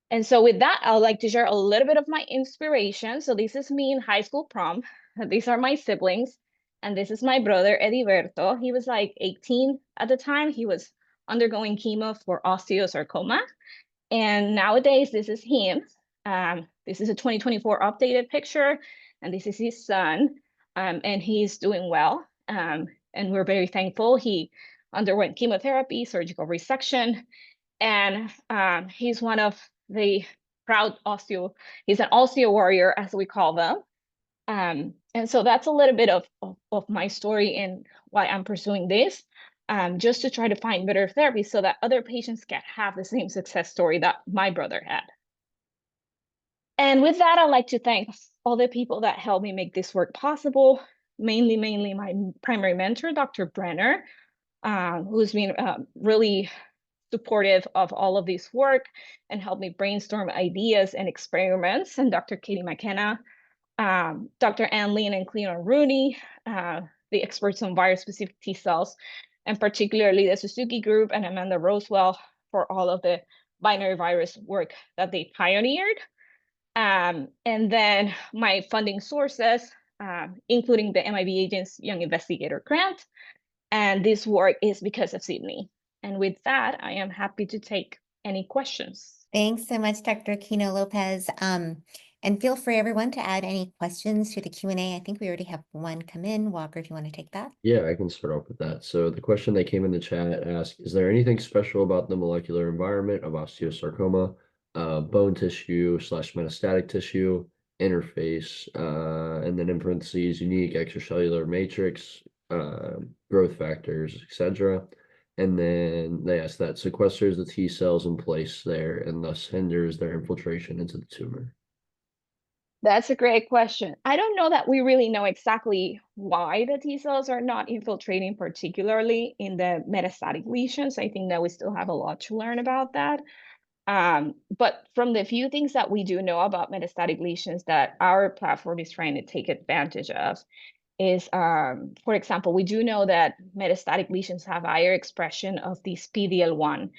[SPEAKER 3] And so with that, I would like to share a little bit of my inspiration. So this is me in high school prom. These are my siblings. And this is my brother, Ediberto. He was like 18 at the time. He was undergoing chemo for osteosarcoma. And nowadays, this is him. This is a 2024 updated picture. And this is his son. And he's doing well. And we're very thankful. He underwent chemotherapy, surgical resection. And he's one of the proud he's an osteo warrior, as we call them. And so that's a little bit of my story and why I'm pursuing this, just to try to find better therapies so that other patients can have the same success story that my brother had. And with that, I'd like to thank all the people that helped me make this work possible, mainly my primary mentor, Dr. Brenner, who's been really supportive of all of this work and helped me brainstorm ideas and experiments, and Dr. Katie McKenna, Dr. Ann Lin and Cleon Rooney, the experts on virus-specific T cells, and particularly the Suzuki group and Amanda Rosewell for all of the binary virus work that they pioneered. And then my funding sources, including the MIB Agents Young Investigator Grant, and this work is because of Sydney. And with that, I am happy to take any questions.
[SPEAKER 1] Thanks so much, Dr. Aquino-Lopez. And feel free, everyone, to add any questions to the Q&A. I think we already have one come in. Walker, if you want to take that.
[SPEAKER 2] Yeah, I can start off with that. So the question that came in the chat asked, is there anything special about the molecular environment of osteosarcoma, bone tissue / metastatic tissue, interface, and then in parentheses, unique extracellular matrix, growth factors, etc. And then they asked that sequesters the T cells in place there and thus hinders their infiltration into the tumor.
[SPEAKER 3] That's a great question. I don't know that we really know exactly why the T cells are not infiltrating, particularly in the metastatic lesions. I think that we still have a lot to learn about that. But from the few things that we do know about metastatic lesions that our platform is trying to take advantage of is, for example, we do know that metastatic lesions have higher expression of this PD-L1.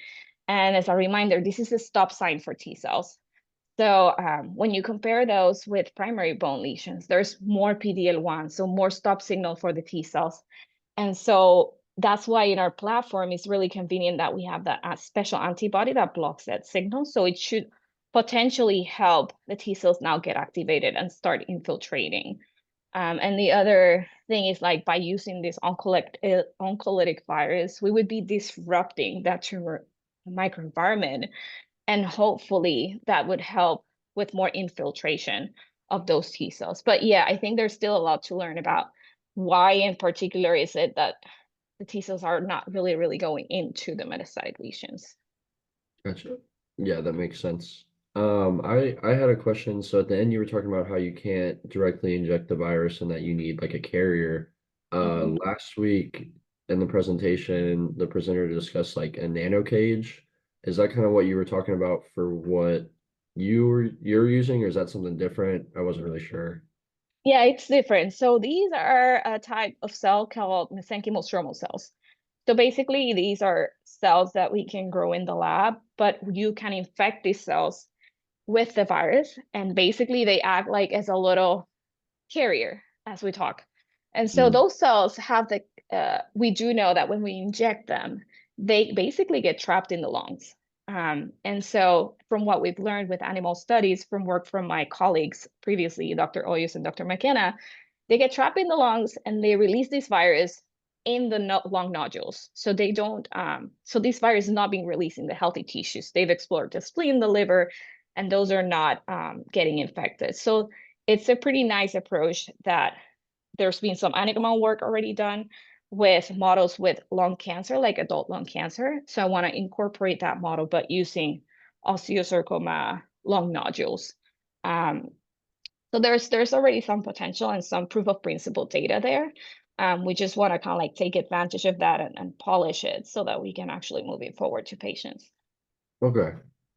[SPEAKER 3] And as a reminder, this is a stop sign for T cells. So when you compare those with primary bone lesions, there's more PD-L1, so more stop signal for the T cells. And so that's why in our platform, it's really convenient that we have that special antibody that blocks that signal. So it should potentially help the T cells now get activated and start infiltrating. And the other thing is, like, by using this oncolytic virus, we would be disrupting that tumor microenvironment, and hopefully that would help with more infiltration of those T cells. But yeah, I think there's still a lot to learn about why in particular is it that the T cells are not really going into the metastatic lesions.
[SPEAKER 2] Gotcha. Yeah, that makes sense. I had a question. So at the end, you were talking about how you can't directly inject the virus and that you need like a carrier. Last week in the presentation, the presenter discussed like a nano cage. Is that kind of what you were talking about for what you're using, or is that something different? I wasn't really sure.
[SPEAKER 3] Yeah, it's different. So these are a type of cell called mesenchymal stromal cells. So basically, these are cells that we can grow in the lab, but you can infect these cells with the virus, and basically they act like as a little carrier as we talk. And so
[SPEAKER 2] Mm,
[SPEAKER 3] those cells have we do know that when we inject them, they basically get trapped in the lungs. And so from what we've learned with animal studies, from work from my colleagues previously, Dr. Oyus and Dr. McKenna, they get trapped in the lungs and they release this virus in the lung nodules. So they don't, so this virus is not being released in the healthy tissues. They've explored the spleen, the liver, and those are not getting infected. So it's a pretty nice approach that there's been some animal work already done with models with lung cancer, like adult lung cancer. So I want to incorporate that model, but using osteosarcoma lung nodules. Um, so there's already some potential and some proof of principle data there. We just want to kind of like take advantage of that and polish it so that we can actually move it forward to patients.
[SPEAKER 2] okay.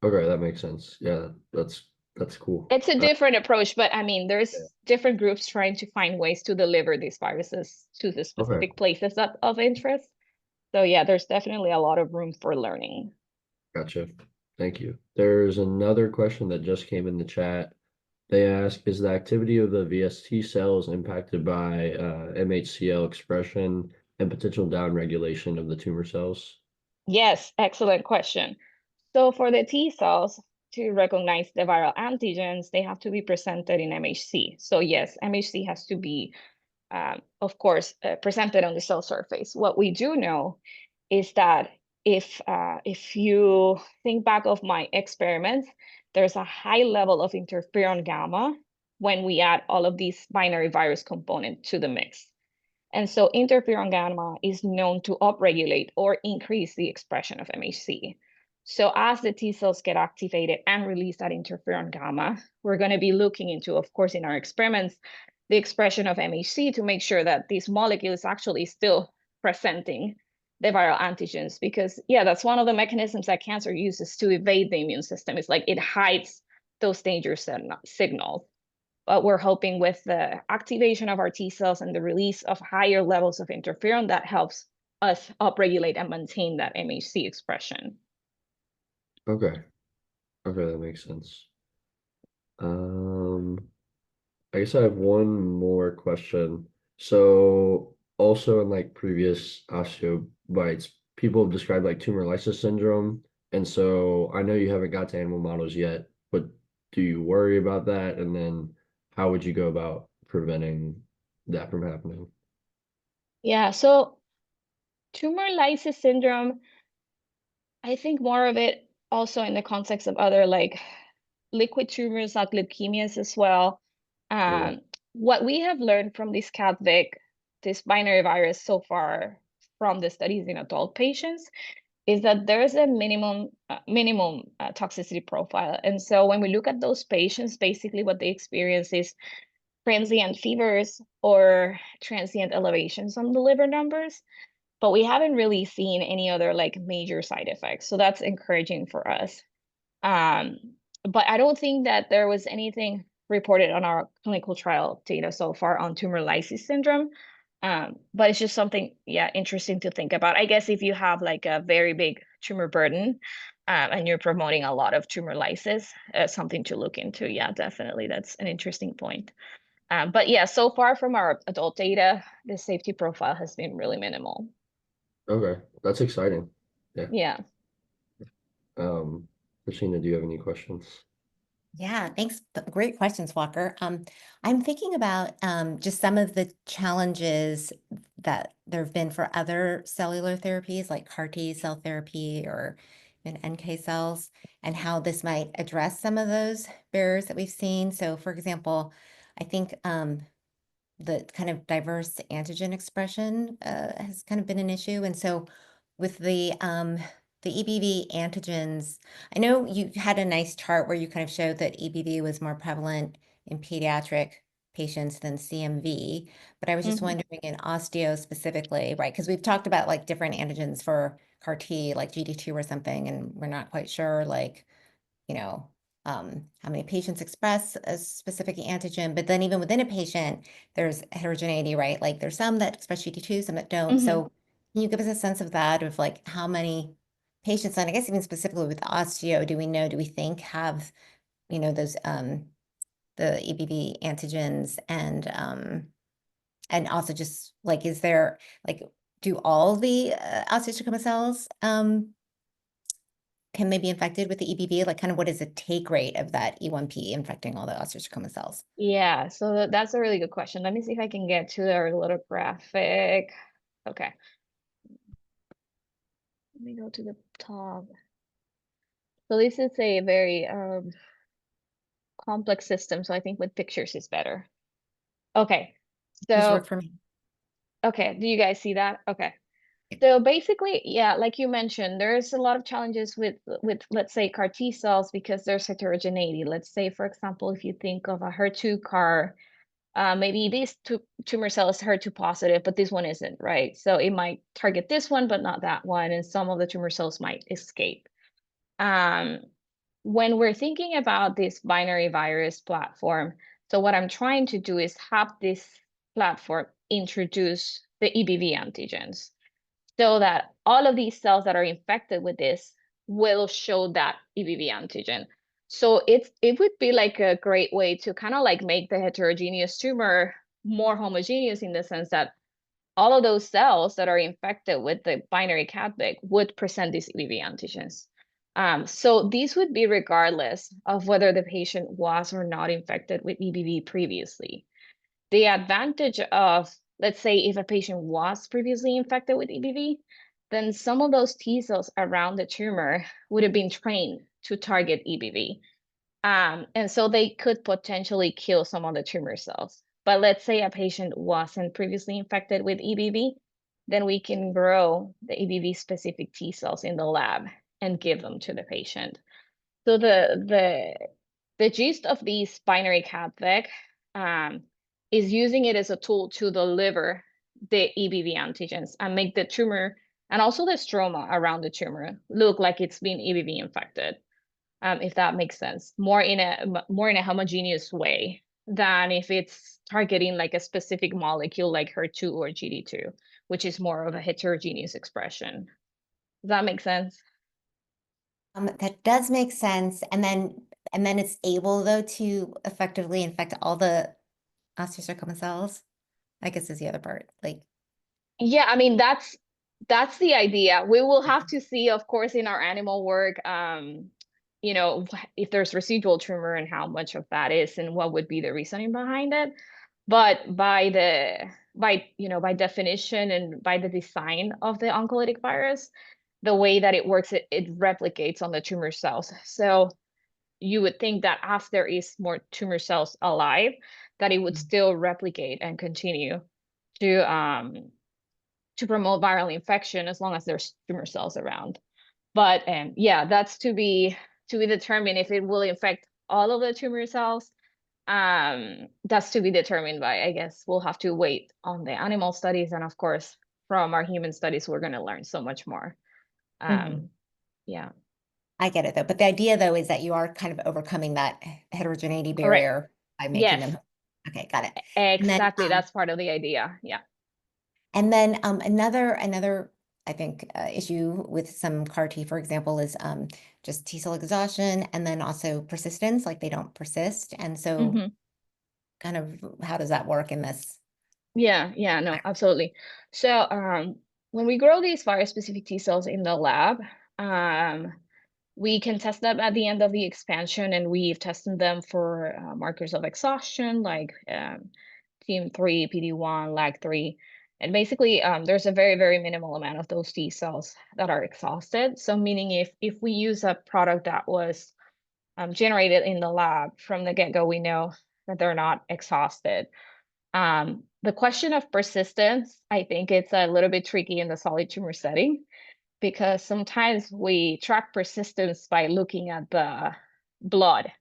[SPEAKER 2] Okay, that makes sense. Yeah, that's cool.
[SPEAKER 3] It's a different approach, but I mean,
[SPEAKER 2] Yeah.
[SPEAKER 3] there's different groups trying to find ways to deliver these viruses to the
[SPEAKER 2] Okay,
[SPEAKER 3] specific places of interest. So yeah, there's definitely a lot of room for learning.
[SPEAKER 2] gotcha. Thank you. There's another question that just came in the chat. They ask, is the activity of the VST cells impacted by MHCL expression and potential downregulation of the tumor cells?
[SPEAKER 3] Yes, excellent question. So for the T cells to recognize the viral antigens, they have to be presented in MHC. So yes, MHC has to be, of course, presented on the cell surface. What we do know is that if you think back of my experiments, there's a high level of interferon gamma when we add all of these binary virus components to the mix. And so interferon gamma is known to upregulate or increase the expression of MHC. So as the T cells get activated and release that interferon gamma, we're going to be looking into, of course, in our experiments, the expression of MHC to make sure that this molecule is actually still presenting the viral antigens. Because yeah, that's one of the mechanisms that cancer uses to evade the immune system. It's like it hides those danger signals. But we're hoping with the activation of our T cells and the release of higher levels of interferon that helps us upregulate and maintain that MHC expression.
[SPEAKER 2] Okay. Okay, that makes sense. Um, I guess I have one more question. So also in like previous osteobites, people have described like tumor lysis syndrome. And so I know you haven't got to animal models yet, but do you worry about that? And then how would you go about preventing that from happening?
[SPEAKER 3] Yeah, so tumor lysis syndrome, I think more of it also in the context of other like liquid tumors, like leukemias as well.
[SPEAKER 2] Okay.
[SPEAKER 3] What we have learned from this CAD-VIC, this binary virus so far from the studies in adult patients, is that there's a minimum toxicity profile. And so when we look at those patients, basically what they experience is transient fevers or transient elevations on the liver numbers, but we haven't really seen any other like major side effects. So that's encouraging for us. Um, but I don't think that there was anything reported on our clinical trial data so far on tumor lysis syndrome. But it's just something, yeah, interesting to think about. I guess if you have like a very big tumor burden, and you're promoting a lot of tumor lysis, something to look into. Yeah, definitely. That's an interesting point. But yeah, so far from our adult data, the safety profile has been really minimal.
[SPEAKER 2] Okay, that's exciting. Yeah.
[SPEAKER 3] Yeah.
[SPEAKER 2] Christina, do you have any questions?
[SPEAKER 1] Yeah, thanks. Great questions, Walker. I'm thinking about just some of the challenges that there have been for other cellular therapies like CAR T cell therapy or even NK cells, and how this might address some of those barriers that we've seen. So, for example, I think the kind of diverse antigen expression has kind of been an issue. And so with the EBV antigens, I know you had a nice chart where you kind of showed that EBV was more prevalent in pediatric patients than CMV, but I was just wondering in osteo specifically, right? Because we've talked about like different antigens for CAR T, like GD2 or something, and we're not quite sure like, you know, how many patients express a specific antigen, but then even within a patient, there's heterogeneity, right? Like there's some that express GD2, some that don't.
[SPEAKER 3] Mm-hmm.
[SPEAKER 1] So can you give us a sense of that, of like how many patients, and I guess even specifically with osteo, do we think have, you know, those the EBV antigens and also just like, is there like, do all the osteosarcoma cells can they be infected with the EBV? Like kind of what is the take rate of that E1P infecting all the osteosarcoma cells?
[SPEAKER 3] Yeah, so that's a really good question. Let me see if I can get to our little graphic. Okay. Let me go to the top. So this is a very complex system, so I think with pictures is better. Okay.
[SPEAKER 1] Those
[SPEAKER 3] So,
[SPEAKER 1] work for me.
[SPEAKER 3] okay, do you guys see that? Okay. So basically, yeah, like you mentioned, there's a lot of challenges with let's say CAR T cells because there's heterogeneity. Let's say, for example, if you think of a HER2 CAR, maybe this tumor cell is HER2 positive, but this one isn't, right? So it might target this one, but not that one, and some of the tumor cells might escape. When we're thinking about this binary virus platform, so what I'm trying to do is have this platform introduce the EBV antigens so that all of these cells that are infected with this will show that EBV antigen. So it would be like a great way to kind of like make the heterogeneous tumor more homogeneous in the sense that all of those cells that are infected with the binary catholic would present these EBV antigens. So these would be regardless of whether the patient was or not infected with EBV previously. The advantage of, let's say, if a patient was previously infected with EBV, then some of those T cells around the tumor would have been trained to target EBV. And so they could potentially kill some of the tumor cells. But let's say a patient wasn't previously infected with EBV, then we can grow the EBV specific T cells in the lab and give them to the patient. So the gist of these binary catholic is using it as a tool to deliver the EBV antigens and make the tumor and also the stroma around the tumor look like it's been EBV infected. If that makes sense, more in a homogeneous way than if it's targeting like a specific molecule like HER2 or GD2, which is more of a heterogeneous expression. Does that make sense?
[SPEAKER 1] That does make sense. And then it's able though to effectively infect all the osteosarcoma cells, I guess is the other part. Like,
[SPEAKER 3] Yeah, I mean that's the idea. We will have to see, of course, in our animal work, you know, if there's residual tumor and how much of that is and what would be the reasoning behind it. But by definition and by the design of the oncolytic virus, the way that it works, it replicates on the tumor cells. So you would think that as there is more tumor cells alive, that it would still replicate and continue to promote viral infection as long as there's tumor cells around. But yeah, that's to be determined if it will infect all of the tumor cells. That's to be determined by, I guess we'll have to wait on the animal studies, and of course, from our human studies, we're going to learn so much more. Yeah.
[SPEAKER 1] I get it though. But the idea though is that you are kind of overcoming that heterogeneity
[SPEAKER 3] Correct.
[SPEAKER 1] barrier by making
[SPEAKER 3] Yes,
[SPEAKER 1] them. Okay, got it. And then
[SPEAKER 3] exactly. That's part of the idea. Yeah.
[SPEAKER 1] And then another I think, issue with some CAR T, for example, is just T cell exhaustion and then also persistence, like they don't persist. And so kind of how does that work in this?
[SPEAKER 3] Yeah, no, absolutely. So when we grow these virus-specific T cells in the lab, we can test them at the end of the expansion, and we've tested them for markers of exhaustion, like TIM3, PD-1, LAG3. And basically, there's a very, very minimal amount of those T cells that are exhausted. So meaning if we use a product that was generated in the lab from the get-go, we know that they're not exhausted. The question of persistence, I think it's a little bit tricky in the solid tumor setting, because sometimes we track persistence by looking at the blood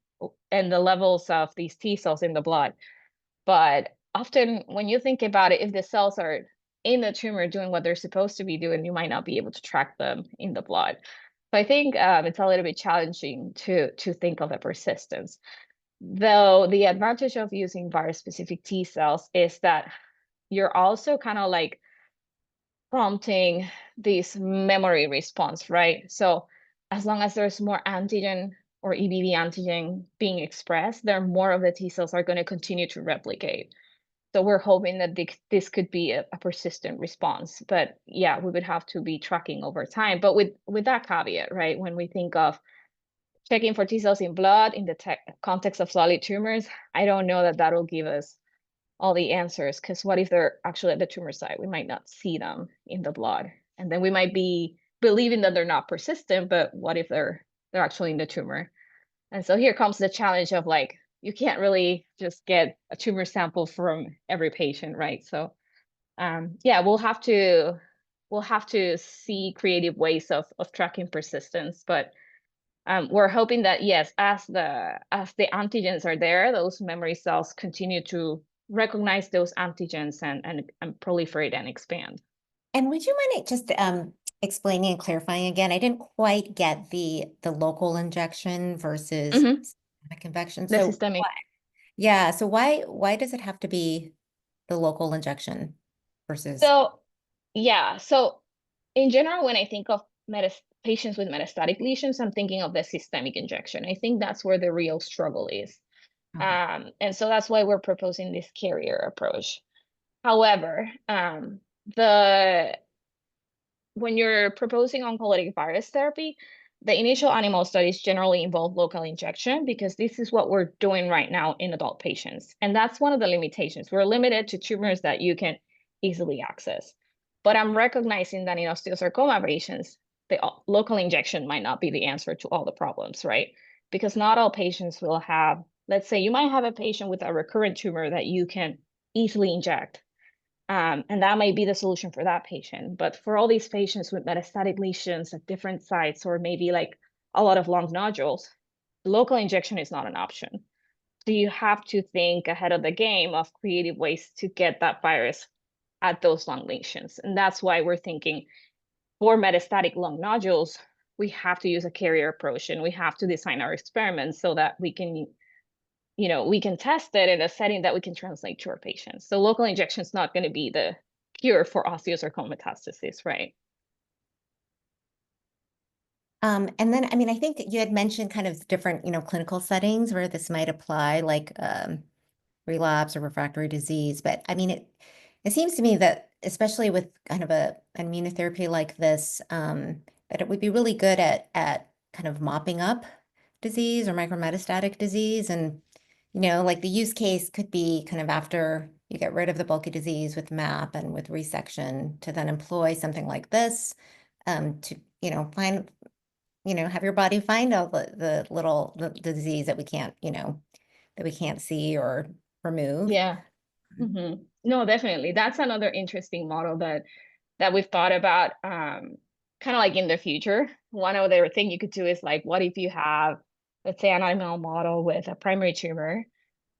[SPEAKER 3] and the levels of these T cells in the blood. But often when you think about it, if the cells are in the tumor doing what they're supposed to be doing, you might not be able to track them in the blood. So I think it's a little bit challenging to think of the persistence. Though the advantage of using virus-specific T cells is that you're also kind of like prompting this memory response, right? So as long as there's more antigen or EBV antigen being expressed, there are more of the T cells are going to continue to replicate. So we're hoping that this could be a persistent response. But yeah, we would have to be tracking over time. But with that caveat, right, when we think of checking for T cells in blood in the context of solid tumors, I don't know that that'll give us all the answers, because what if they're actually at the tumor site? We might not see them in the blood, and then we might be believing that they're not persistent, but what if they're actually in the tumor? And so here comes the challenge of like, you can't really just get a tumor sample from every patient, right? So yeah, we'll have to see creative ways of tracking persistence, but we're hoping that yes, as the antigens are there, those memory cells continue to recognize those antigens and proliferate and expand.
[SPEAKER 1] And would you mind just explaining and clarifying again? I didn't quite get the local injection versus systemic injection.
[SPEAKER 3] The
[SPEAKER 1] So
[SPEAKER 3] systemic.
[SPEAKER 1] yeah, so why does it have to be the local injection versus?
[SPEAKER 3] So yeah, so in general, when I think of patients with metastatic lesions, I'm thinking of the systemic injection. I think that's where the real struggle is.
[SPEAKER 1] Okay.
[SPEAKER 3] And so that's why we're proposing this carrier approach. However, when you're proposing oncolytic virus therapy, the initial animal studies generally involve local injection, because this is what we're doing right now in adult patients. And that's one of the limitations. We're limited to tumors that you can easily access. But I'm recognizing that in osteosarcoma patients, the local injection might not be the answer to all the problems, right? Because not all patients will have, let's say you might have a patient with a recurrent tumor that you can easily inject. And that might be the solution for that patient. But for all these patients with metastatic lesions at different sites, or maybe like a lot of lung nodules, local injection is not an option. So you have to think ahead of the game of creative ways to get that virus at those lung lesions. And that's why we're thinking for metastatic lung nodules, we have to use a carrier approach, and we have to design our experiments so that we can test it in a setting that we can translate to our patients. So local injection is not going to be the cure for osteosarcoma metastasis, right?
[SPEAKER 1] And then, I mean, I think you had mentioned kind of different, clinical settings where this might apply, like relapse or refractory disease. But I mean, it seems to me that especially with kind of an immunotherapy like this, that it would be really good at kind of mopping up disease or micrometastatic disease. And, like the use case could be kind of after you get rid of the bulky disease with MAP and with resection, to then employ something like this to, find, have your body find all the little the disease that we can't see or remove.
[SPEAKER 3] Yeah. No, definitely. That's another interesting model that we've thought about, kind of like in the future. One other thing you could do is like, what if you have, let's say, an animal model with a primary tumor?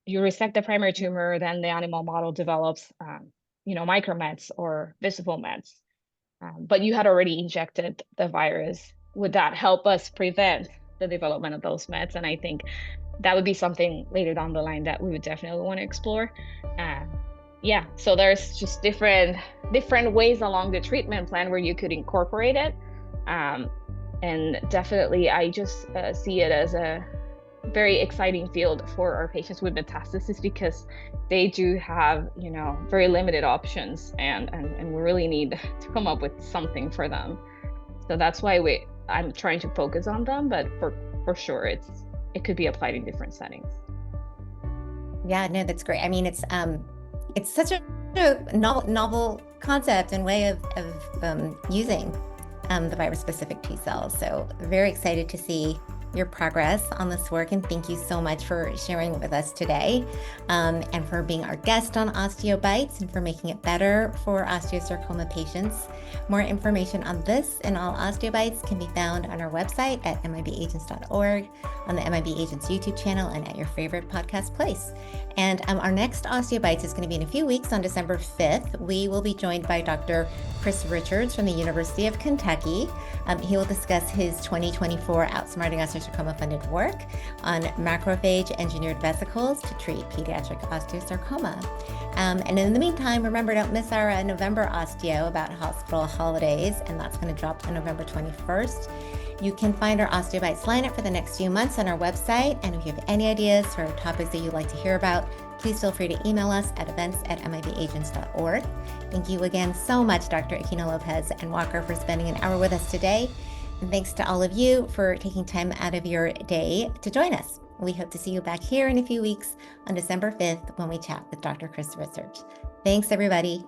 [SPEAKER 3] You resect the primary tumor, then the animal model develops, micromets or visible mets. But you had already injected the virus. Would that help us prevent the development of those mets? And I think that would be something later down the line that we would definitely want to explore. Yeah, so there's just different ways along the treatment plan where you could incorporate it. And definitely, I just see it as a very exciting field for our patients with metastasis, because they do have, very limited options, and we really need to come up with something for them. So that's why I'm trying to focus on them, but for sure it could be applied in different settings.
[SPEAKER 1] Yeah, no, that's great. I mean, it's such a novel concept and way of using the virus-specific T cells. So very excited to see your progress on this work, and thank you so much for sharing with us today, and for being our guest on OsteoBytes and for making it better for osteosarcoma patients. More information on this and all OsteoBytes can be found on our website at mibagents.org, on the MIB Agents YouTube channel, and at your favorite podcast place. And our next OsteoBytes is going to be in a few weeks on December 5th. We will be joined by Dr. Chris Richards from the University of Kentucky. He will discuss his 2024 OutSmarting Osteosarcoma funded work on macrophage engineered vesicles to treat pediatric osteosarcoma. And in the meantime, remember, don't miss our November Osteo about hospital holidays, and that's going to drop on November 21st. You can find our OsteoBytes lineup for the next few months on our website, and if you have any ideas or topics that you'd like to hear about, please feel free to email us at events@mibagents.org. Thank you again so much, Dr. Aquino-Lopez and Walker, for spending an hour with us today. And thanks to all of you for taking time out of your day to join us. We hope to see you back here in a few weeks on December 5th when we chat with Dr. Chris Richards. Thanks, everybody.